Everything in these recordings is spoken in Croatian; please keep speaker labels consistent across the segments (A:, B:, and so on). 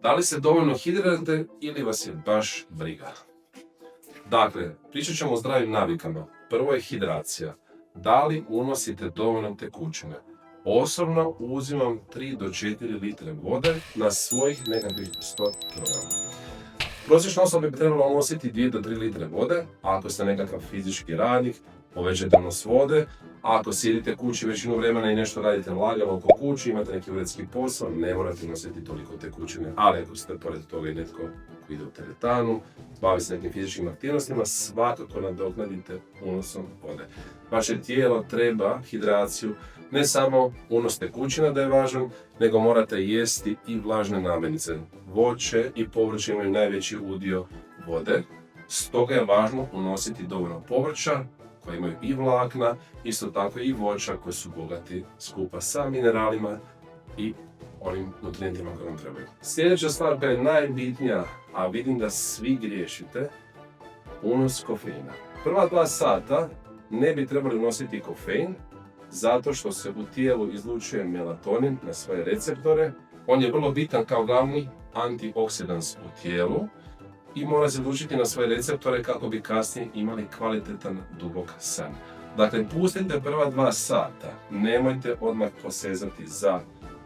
A: Da li se dovoljno hidrirate ili vas je baš briga? Dakle, pričat ćemo o zdravim navikama. Prvo je hidracija. Da li unosite dovoljno tekućine? Osobno uzimam 3 do 4 litre vode na svojih nekakvih 100 kg. Prosječna osoba bi trebala unositi 2 do 3 litre vode, a ako ste nekakav fizički radnik, povećajte unos vode. A ako sjedite kući većinu vremena i nešto radite lagano oko kući, imate neki uredski posao, ne morate nositi toliko tekućine. Ali ako ste pored toga i netko koji ide u teretanu, bavi se nekim fizičkim aktivnostima, svakako nadoknadite unosom vode. Vaše tijelo treba hidraciju, ne samo unos tekućina da je važan, nego morate jesti i vlažne namirnice. Voće i povrće imaju najveći udio vode, stoga je važno unositi dovoljno povrća koji imaju i vlakna, isto tako i voća koji su bogati skupa sa mineralima i onim nutrijentima koje nam trebaju. Sljedeća stvar koja je najbitnija, a vidim da svi griješite, unos kofeina. Prva 2 sata ne bi trebali unositi kofein, zato što se u tijelu izlučuje melatonin na svoje receptore. On je vrlo bitan kao glavni antioksidans u tijelu i mora se izlučiti na svoje receptore kako bi kasnije imali kvalitetan dubok san. Dakle, pustite prva 2 sata, nemojte odmah posezati za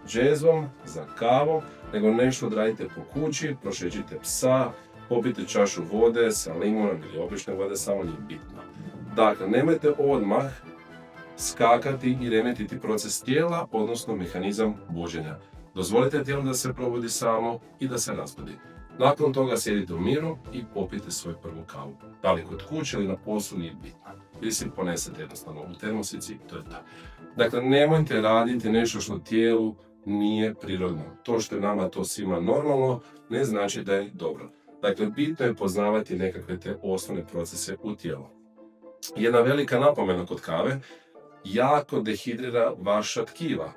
A: džezvom, za kavom, nego nešto odradite po kući, prošećite psa, popijte čašu vode sa limunom ili obične vode, samo nije bitno. Dakle, nemojte odmah skakati i remetiti proces tijela, odnosno mehanizam buđenja. Dozvolite tijelu da se probudi samo i da se razbudi. Nakon toga sjedite u miru i popijte svoju prvu kavu. Da li kod kuće ili na poslu, nije bitno. Ili si ponesete jednostavno u termosici, to je to. Dakle, nemojte raditi nešto što tijelu nije prirodno. To što je nama to svima normalno, ne znači da je dobro. Dakle, bitno je poznavati nekakve te osnovne procese u tijelu. Jedna velika napomena kod kave, jako dehidrira vaša tkiva.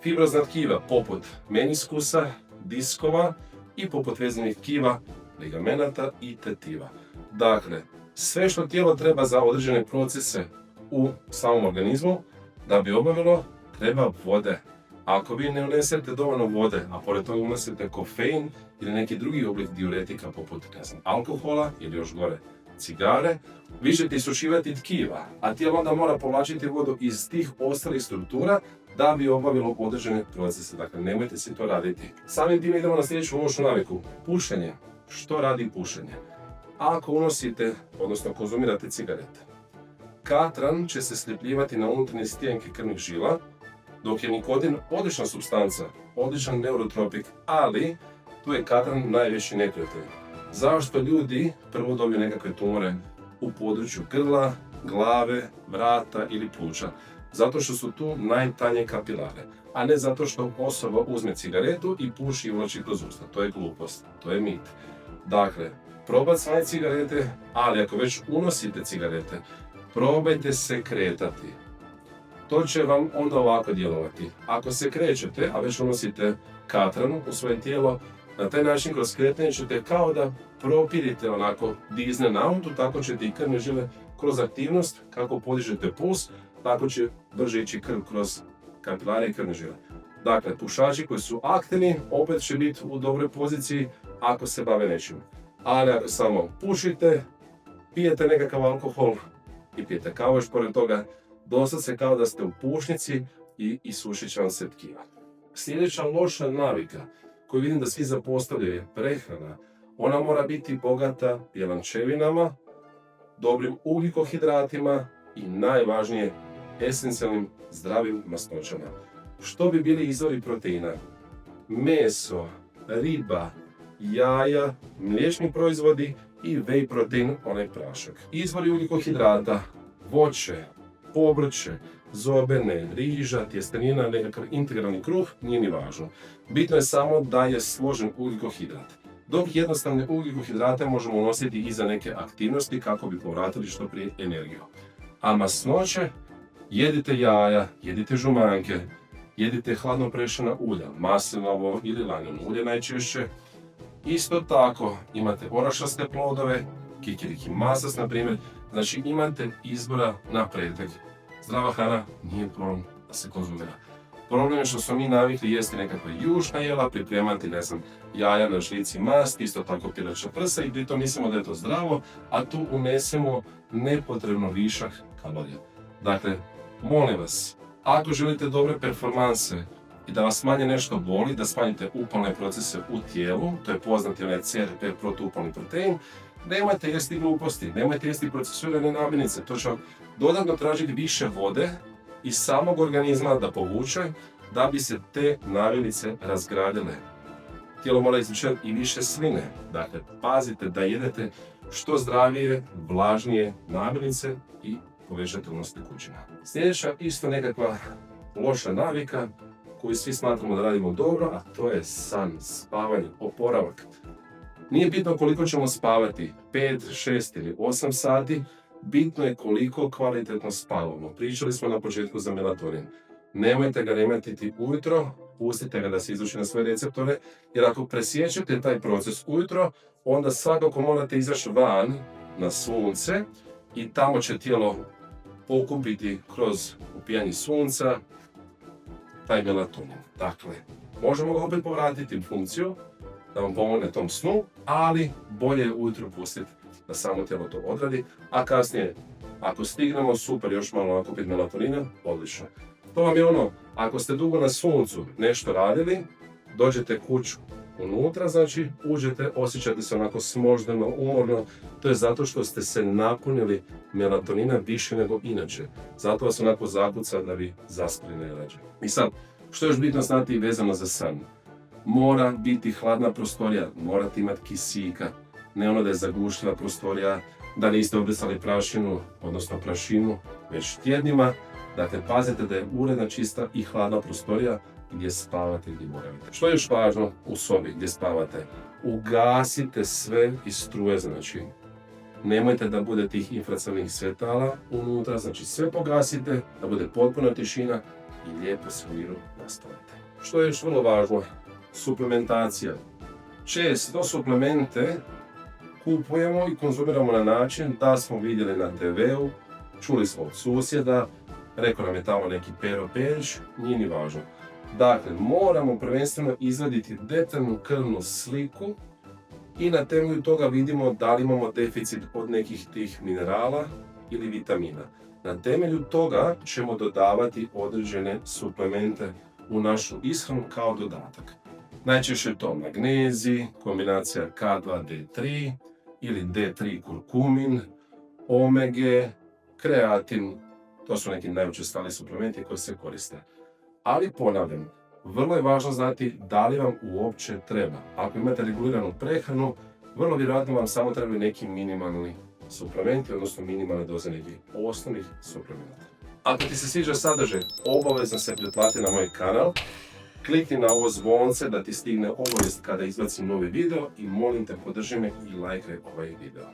A: Fibrozna tkiva poput meniskusa, diskova i poput vezanih tkiva, ligamenata i tetiva. Dakle, sve što tijelo treba za određene procese u samom organizmu da bi obavilo, treba vode. Ako vi ne unesete dovoljno vode, a pored toga unesete kofein ili neki drugi oblik diuretika poput alkohola ili još gore cigare, vi ćete isušivati tkiva, a tijelo onda mora povlačiti vodu iz tih ostalih struktura da bi obavilo određene procese. Dakle, nemojte si to raditi. Samim time idemo na sljedeću lošu naviku. Pušenje. Što radi pušenje? Ako unosite, odnosno konzumirate cigarete, katran će se sljepljivati na unutarnje stijenke krvnih žila, dok je nikotin odlična supstanca, odličan neurotropik, ali tu je katran najveći neprijatelj. Zašto ljudi prvo dobiju nekakve tumore u području grla, glave, vrata ili pluća? Zato što su tu najtanje kapilare, a ne zato što osoba uzme cigaretu i puši i uvlači kroz usta. To je glupost, to je mit. Dakle, probajte smanjiti cigarete, ali ako već unosite cigarete, probajte se kretati. To će vam onda ovako djelovati. Ako se krećete, a već unosite katranu u svoje tijelo, na taj način kroz kretanje ćete kao da propirite onako dizne na autu, tako ćete i krvne žile kroz aktivnost, kako podižete puls, tako će brže ići krv kroz kapilare i krvne žile. Dakle, pušači koji su aktivni opet će biti u dobroj poziciji ako se bave nečim. Ali ako samo pušite, pijete nekakav alkohol i pijete kavu još pored toga, dosad kao da ste u pušnici i isušit će vam se tkiva. Sljedeća loša navika koju vidim da svi zapostavljaju je prehrana. Ona mora biti bogata bjelančevinama, dobrim ugljikohidratima i najvažnije esencijalnim zdravim masnoćama. Što bi bili izvori proteina? Meso, riba, jaja, mliječni proizvodi i whey protein, onaj prašak. Izvori ugljikohidrata, voće, povrće, zobene, riža, tjestenina, nekakav integralni kruh, nije ni važno. Bitno je samo da je složen ugljikohidrat. Dok jednostavne ugljikohidrate možemo unositi i za neke aktivnosti kako bi povratili što prije energiju. A masnoće, jedite jaja, jedite žumanke, jedite hladno prešana ulja, maslinovo ili lanjeno ulje najčešće. Isto tako imate orašaste plodove, kikiriki masas na primjer, znači imate izbora na pretek. Zdrava hrana nije problem da se konzumira. Problem je što smo mi navikli jesti nekakva jušna jela, pripremati, ne znam, jaja na žlici mast, isto tako pileća prsa i pritom mislimo da je to zdravo, a tu unesemo nepotrebno višak kalorija. Dakle, molim vas, ako želite dobre performanse i da vas manje nešto boli, da smanjite upalne procese u tijelu, to je poznati onaj CRP, protuupalni protein, nemojte jesti gluposti, nemojte jesti procesuirane namirnice, to će vam dodatno tražiti više vode iz samog organizma da povuče, da bi se te namirnice razgradile. Tijelo mora izlučiti i više sline, dakle pazite da jedete što zdravije, vlažnije namirnice i povećate unos tekućina. Sljedeća isto nekakva loša navika koju svi smatramo da radimo dobro, a to je san, spavanje, oporavak. Nije bitno koliko ćemo spavati, 5, 6 ili 8 sati, bitno je koliko kvalitetno spavamo. Pričali smo na početku za melatonin. Nemojte ga remetiti ujutro, pustite ga da se izluči na svoje receptore, jer ako presjećete taj proces ujutro, onda svakako morate izaći van na sunce i tamo će tijelo pokupiti kroz upijanje sunca taj melatonin. Dakle, možemo ga opet povratiti u funkciju, da vam pomogne tom snu, ali bolje je ujutro pustiti da samo tijelo to odradi, a kasnije, ako stignemo, super, još malo nakupiti melatonina, odlično. To vam je ono, ako ste dugo na suncu nešto radili, dođete kuću unutra, znači uđete, osjećate se onako smoždeno, umorno, to je zato što ste se napunili melatonina više nego inače. Zato vas onako zakuca da bi zaspali najrađe. I sad, što je još bitno znati vezano za san? Mora biti hladna prostorija, morate imati kisika, ne ono da je zagušljiva prostorija, da niste obrisali prašinu, odnosno prašinu, već tjednima. Dakle, pazite da je uredna, čista i hladna prostorija gdje spavate, gdje boravite. Što je još važno u sobi gdje spavate? Ugasite sve iz struje, znači nemojte da bude tih infracrvenih svjetala unutra, znači sve pogasite, da bude potpuna tišina i lijepo se u miru nastavite. Što je još vrlo važno? Suplementacija. Često suplemente kupujemo i konzumiramo na način da smo vidjeli na TV-u, čuli smo od susjeda, rekao nam je tamo neki Pero Perić, nije ni važno. Dakle, moramo prvenstveno izvaditi detaljnu krvnu sliku i na temelju toga vidimo da li imamo deficit od nekih tih minerala ili vitamina. Na temelju toga ćemo dodavati određene suplemente u našu ishranu kao dodatak. Najčešće je to magnezij, kombinacija K2-D3 ili D3 kurkumin, omege, kreatin. To su neki najučestaliji suplementi koji se koriste. Ali ponavljam, vrlo je važno znati da li vam uopće treba. Ako imate reguliranu prehranu, vrlo vjerojatno vam samo trebaju neki minimalni suplementi, odnosno minimalne doze nekih osnovnih suplementa. Ako ti se sviđa sadržaj, obavezno se pretplati na moj kanal, klikni na ovo zvonce da ti stigne obavijest kada izbacim novi video i molim te podrži me i lajkaj ovaj video.